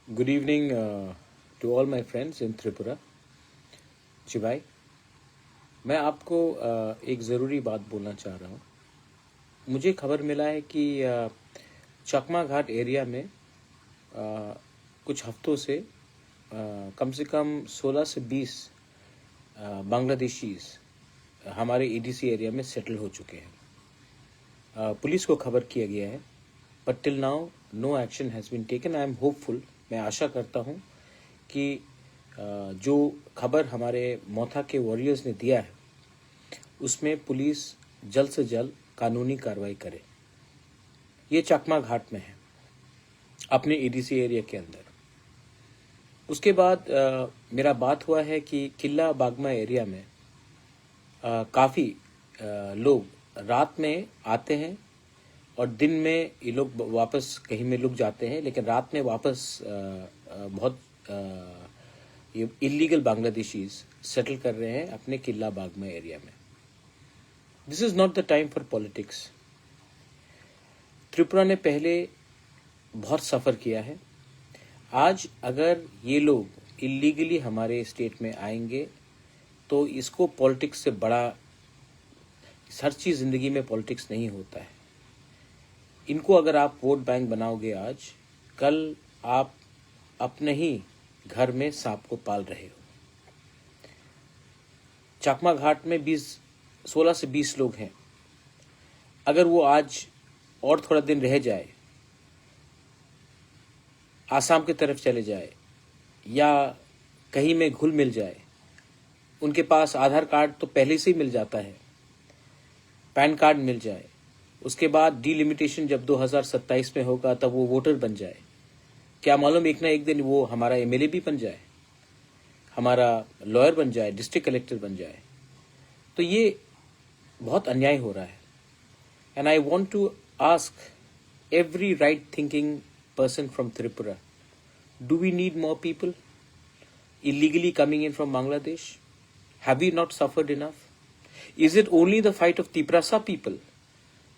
Good evening to all my friends in Tripura. जी भाई, मैं आपको एक ज़रूरी बात बोलना चाह रहा हूँ। मुझे खबर मिला है कि चकमा घाट एरिया में कुछ हफ्तों से कम से कम 16 से 20 बांग्लादेशीज हमारे ईडीसी एरिया में सेटल हो चुके हैं। पुलिस को खबर किया गया है, but till now no action has been taken. I am hopeful, मैं आशा करता हूँ कि जो खबर हमारे मोथा के वॉरियर्स ने दिया है उसमें पुलिस जल्द से जल्द कानूनी कार्रवाई करे। ये चकमा घाट में है, अपने ईडीसी एरिया के अंदर। उसके बाद मेरा बात हुआ है कि किला बागमा एरिया में काफ़ी लोग रात में आते हैं और दिन में ये लोग वापस कहीं में लुक जाते हैं, लेकिन रात में वापस बहुत ये इलीगल बांग्लादेशीज सेटल कर रहे हैं अपने किला बागमा एरिया में। This is not the time for politics. Tripura ने पहले बहुत सफ़र किया है। आज अगर ये लोग इलीगली हमारे स्टेट में आएंगे तो इसको पॉलिटिक्स से बड़ा, हर चीज़ ज़िंदगी में पॉलिटिक्स नहीं होता है। इनको अगर आप वोट बैंक बनाओगे आज, कल आप अपने ही घर में सांप को पाल रहे हो। चकमा घाट में 16 से 20 लोग हैं। अगर वो आज और थोड़ा दिन रह जाए, आसाम की तरफ चले जाए या कहीं में घुल मिल जाए, उनके पास आधार कार्ड तो पहले से ही मिल जाता है, पैन कार्ड मिल जाए, उसके बाद डिलिमिटेशन जब 2027 में होगा तब वो वोटर बन जाए, क्या मालूम एक ना एक दिन वो हमारा एमएलए भी बन जाए, हमारा लॉयर बन जाए, डिस्ट्रिक्ट कलेक्टर बन जाए। तो ये बहुत अन्याय हो रहा है। And I want to ask every right thinking person from Tripura, do we need more people illegally coming in from Bangladesh? Have we not suffered enough? Is it only the fight of Tiprasa people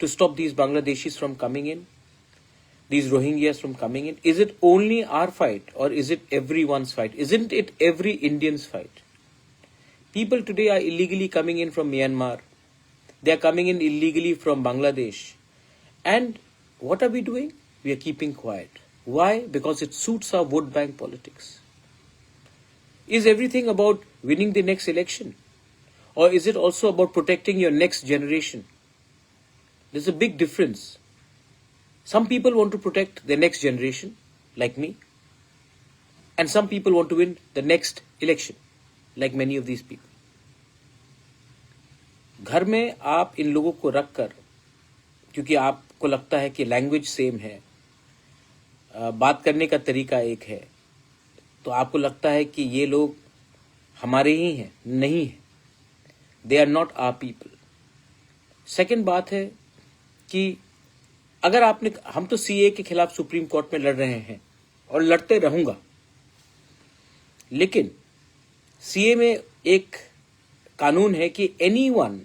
to stop these Bangladeshis from coming in, these Rohingyas from coming in? Is it only our fight, or is it everyone's fight? Isn't it every Indian's fight? People today are illegally coming in from Myanmar. They are coming in illegally from Bangladesh. And what are we doing? We are keeping quiet. Why? Because it suits our vote bank politics. Is everything about winning the next election? Or is it also about protecting your next generation? There's a big difference. Some people want to protect their next generation, like me. And some people want to win the next election, like many of these people. घर में आप इन लोगों को रख कर, क्योंकि आपको लगता है कि लैंग्वेज सेम है, बात करने का तरीका एक है, तो आपको लगता है कि ये लोग हमारे ही हैं। नहीं है, they are not our people. Second बात है कि अगर आपने, हम तो सीए के खिलाफ सुप्रीम कोर्ट में लड़ रहे हैं और लड़ते रहूंगा, लेकिन सीए में एक कानून है कि anyone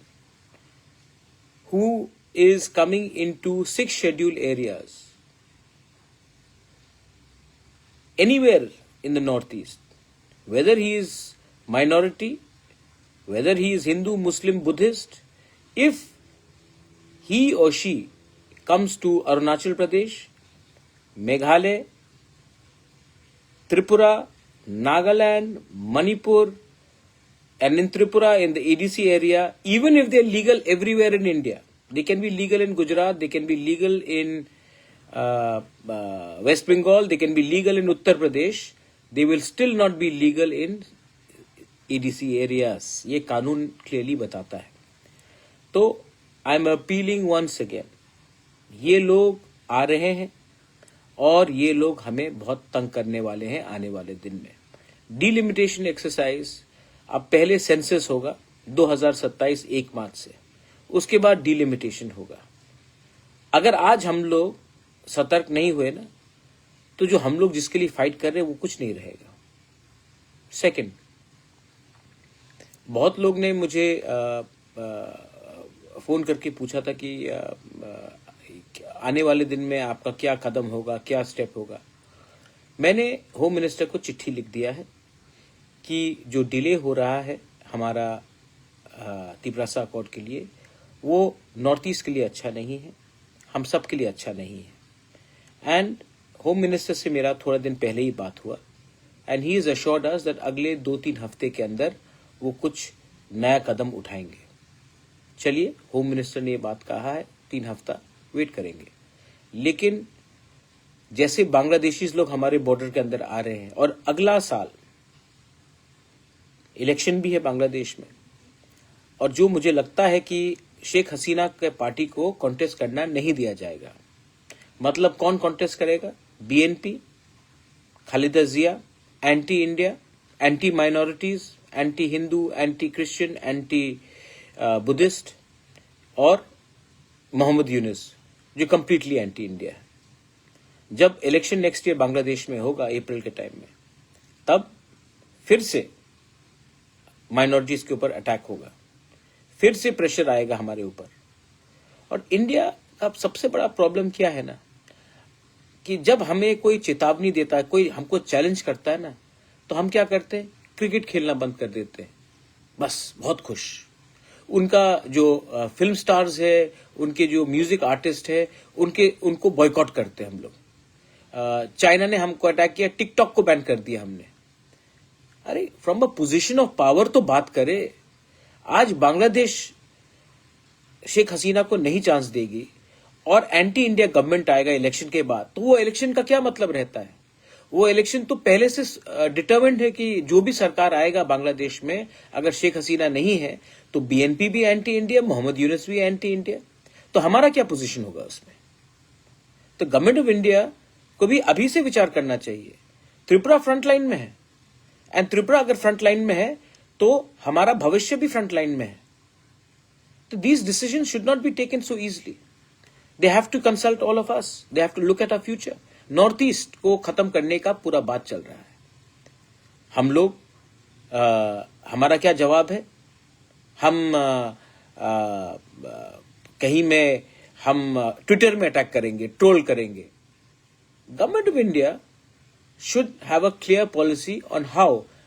who is coming into 6 scheduled areas anywhere in the northeast, whether he is minority, whether he is Hindu, Muslim, Buddhist, if he or she comes to Arunachal Pradesh, Meghalaya, Tripura, Nagaland, Manipur, and in Tripura, in the EDC area, even if they are legal everywhere in India, they can be legal in Gujarat, they can be legal in West Bengal, they can be legal in Uttar Pradesh, they will still not be legal in EDC areas. ये कानून clearly बताता है। तो I am appealing once again, ये लोग आ रहे हैं और ये लोग हमें बहुत तंग करने वाले हैं आने वाले दिन में। डिलिमिटेशन एक्सरसाइज, अब पहले सेंसस होगा 2027 1 मार्च से, उसके बाद डिलिमिटेशन होगा। अगर आज हम लोग सतर्क नहीं हुए ना, तो जो हम लोग जिसके लिए फाइट कर रहे हैं वो कुछ नहीं रहेगा। सेकंड, बहुत लोग ने मुझे फोन करके पूछा था कि आने वाले दिन में आपका क्या कदम होगा, क्या स्टेप होगा। मैंने होम मिनिस्टर को चिट्ठी लिख दिया है कि जो डिले हो रहा है हमारा तिपरासा अकॉर्ड के लिए, वो नॉर्थ ईस्ट के लिए अच्छा नहीं है, हम सब के लिए अच्छा नहीं है। एंड होम मिनिस्टर से मेरा थोड़ा दिन पहले ही बात हुआ and he is assured us that अगले 2-3 हफ्ते के अंदर वो कुछ नया कदम उठाएंगे। चलिए, होम मिनिस्टर ने ये बात कहा है, 3 हफ्ता वेट करेंगे। लेकिन जैसे बांग्लादेशी लोग हमारे बॉर्डर के अंदर आ रहे हैं और अगला साल इलेक्शन भी है बांग्लादेश में, और जो मुझे लगता है कि शेख हसीना के पार्टी को कॉन्टेस्ट करना नहीं दिया जाएगा। मतलब कौन कॉन्टेस्ट करेगा? BNP, Khaleda Zia, anti India, anti minorities, anti Hindu, anti Christian, anti Buddhist, और मोहम्मद यूनुस जो कंप्लीटली एंटी इंडिया है। जब इलेक्शन नेक्स्ट ईयर बांग्लादेश में होगा अप्रैल के टाइम में, तब फिर से माइनॉरिटीज के ऊपर अटैक होगा, फिर से प्रेशर आएगा हमारे ऊपर। और इंडिया का सबसे बड़ा प्रॉब्लम क्या है ना, कि जब हमें कोई चेतावनी देता है, कोई हमको चैलेंज करता है ना, तो हम क्या करते हैं? क्रिकेट खेलना बंद कर देते हैं, बस बहुत खुश। उनका जो फिल्म स्टार्स है, उनके जो म्यूजिक आर्टिस्ट है, उनको बॉयकॉट करते हैं हम लोग। चाइना ने हमको अटैक किया, टिकटॉक को बैन कर दिया हमने। अरे, from a position of power तो बात करे। आज बांग्लादेश शेख हसीना को नहीं चांस देगी और एंटी इंडिया गवर्नमेंट आएगा इलेक्शन के बाद, तो वो इलेक्शन का क्या मतलब रहता है? वो इलेक्शन तो पहले से डिटरमिन्ड है कि जो भी सरकार आएगा बांग्लादेश में, अगर शेख हसीना नहीं है तो बीएनपी भी एंटी इंडिया, मोहम्मद यूनुस भी एंटी इंडिया। तो हमारा क्या पोजीशन होगा उसमें? तो गवर्नमेंट ऑफ इंडिया को भी अभी से विचार करना चाहिए। त्रिपुरा फ्रंटलाइन में है, एंड त्रिपुरा अगर फ्रंटलाइन में है तो हमारा भविष्य भी फ्रंटलाइन में है। तो these decision should not be taken so easily. They have to consult all of us, they have to look at our future. North East को खत्म करने का पूरा बात चल रहा है। हम लोग हमारा क्या जवाब है? हम कहीं में हम ट्विटर में अटैक करेंगे, ट्रोल करेंगे। Government of India should have a clear policy on how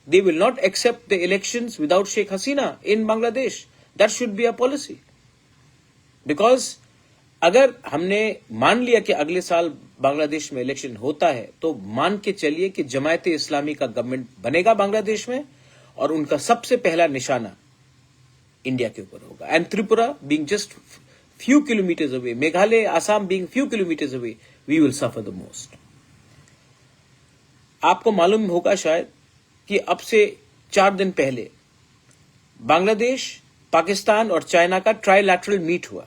they will not accept the elections without Sheikh Hasina in Bangladesh. That should be a policy. Because अगर हमने मान लिया कि अगले साल बांग्लादेश में इलेक्शन होता है, तो मान के चलिए कि जमायत इस्लामी का गवर्नमेंट बनेगा बांग्लादेश में, और उनका सबसे पहला निशाना इंडिया के ऊपर होगा। And Tripura being just few kilometers away, Meghalaya, Assam being few kilometers away, we will suffer the most. आपको मालूम होगा शायद कि अब से 4 दिन पहले बांग्लादेश, पाकिस्तान और चाइना का ट्राइलैटरल मीट हुआ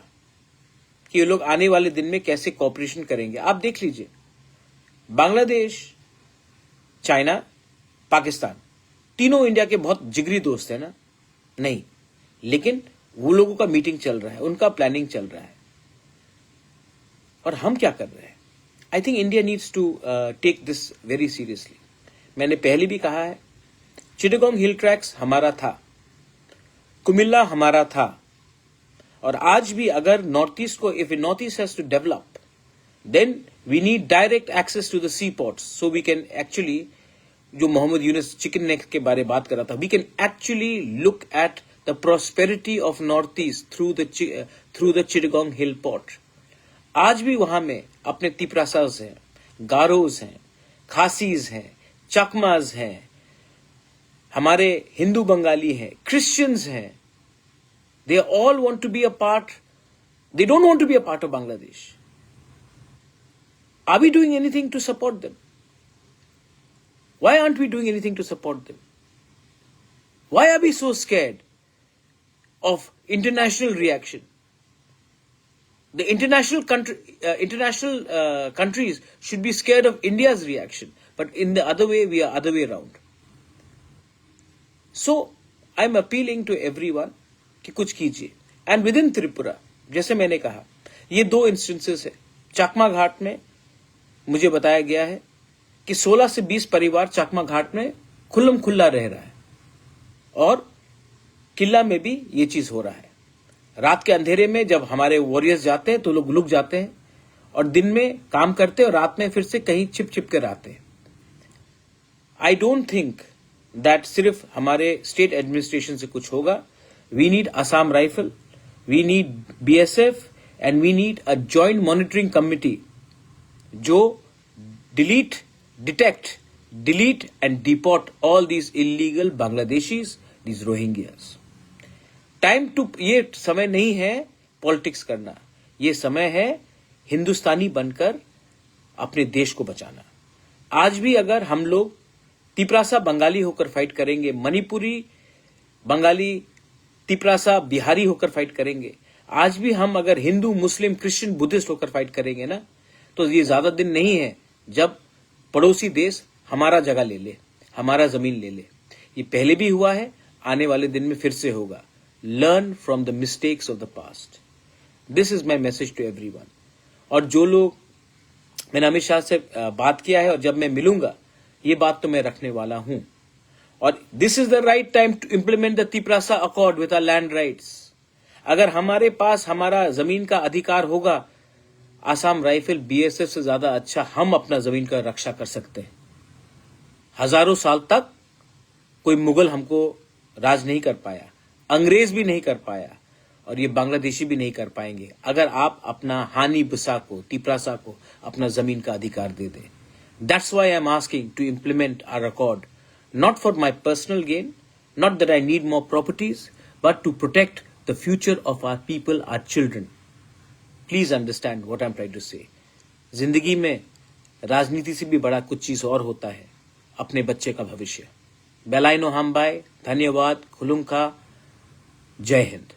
कि ये लोग आने वाले दिन में कैसे कोऑपरेशन करेंगे। आप देख लीजिए, बांग्लादेश, चाइना, पाकिस्तान तीनों इंडिया के बहुत जिगरी दोस्त है ना? नहीं, लेकिन वो लोगों का मीटिंग चल रहा है, उनका प्लानिंग चल रहा है, और हम क्या कर रहे हैं? I think India needs to take this very seriously. मैंने पहले भी कहा है, चिटागोंग हिल ट्रैक्स हमारा था, कुमिल्ला हमारा था, और आज भी अगर नॉर्थ ईस्ट को, if North East has to develop, then we need direct access to the sea ports, so we can actually, जो मोहम्मद यूनुस चिकन नेक के बारे बात कर रहा था, we can actually look at the prosperity of Northeast through the Chittagong Hill Port. आज भी वहां में अपने तिपरासाज हैं, गारोज हैं, खासीज हैं, चकमाज हैं, हमारे हिंदू बंगाली हैं, क्रिश्चियंस हैं। They all want to be a part. They don't want to be a part of Bangladesh. Are we doing anything to support them? Why aren't we doing anything to support them? Why are we so scared of international reaction? The international countries should be scared of India's reaction, but in the other way, we are other way around. So I'm appealing to everyone कि कुछ कीजिए। And within Tripura, जैसे मैंने कहा, ये 2 instances है। चकमा घाट में मुझे बताया गया है कि 16 से 20 परिवार चकमा घाट में खुल्लम खुल्ला रह रहा है, और किला में भी ये चीज हो रहा है। रात के अंधेरे में जब हमारे वॉरियर्स जाते हैं तो लोग लुक जाते हैं, और दिन में काम करते हैं और रात में फिर से कहीं छिप छिप कर आते हैं। आई डोंट थिंक दैट सिर्फ हमारे स्टेट एडमिनिस्ट्रेशन से कुछ होगा. We need Assam rifle, we need BSF, and we need a joint monitoring committee जो detect, delete and deport all these illegal Bangladeshis, these Rohingyas. ये समय नहीं है पॉलिटिक्स करना, ये समय है हिंदुस्तानी बनकर अपने देश को बचाना. आज भी अगर हम लोग तिपरासा बंगाली होकर फाइट करेंगे, मणिपुरी बंगाली तिपरासा बिहारी होकर फाइट करेंगे, आज भी हम अगर हिंदू मुस्लिम क्रिश्चियन बुद्धिस्ट होकर फाइट करेंगे ना, तो ये ज्यादा दिन नहीं है जब पड़ोसी देश हमारा जगह ले ले, हमारा जमीन ले ले. ये पहले भी हुआ है, आने वाले दिन में फिर से होगा. Learn from the mistakes of the past. This is my message to everyone. और जो लोग, मैंने अमित शाह से बात किया है और जब मैं मिलूंगा ये बात तो मैं रखने वाला हूं. और this is the right time to implement the Tiprasa accord with our land rights. अगर हमारे पास हमारा जमीन का अधिकार होगा, आसाम राइफल BSF से ज्यादा अच्छा हम अपना जमीन का रक्षा कर सकते हैं. हजारों साल तक कोई मुगल हमको राज नहीं कर पाया, अंग्रेज भी नहीं कर पाया, और ये बांग्लादेशी भी नहीं कर पाएंगे अगर आप अपना हानि बिसा को, तिपरासा को अपना जमीन का अधिकार दे दें. That's why I am asking to implement our accord, not for my personal gain, not that I need more properties, but to protect the future of our people, our children. Please understand what I am trying to say. जिंदगी में राजनीति से भी बड़ा कुछ चीज और होता है, अपने बच्चे का भविष्य. बेलाइनो हमबाई, धन्यवाद, खुलुमखा, जय हिंद.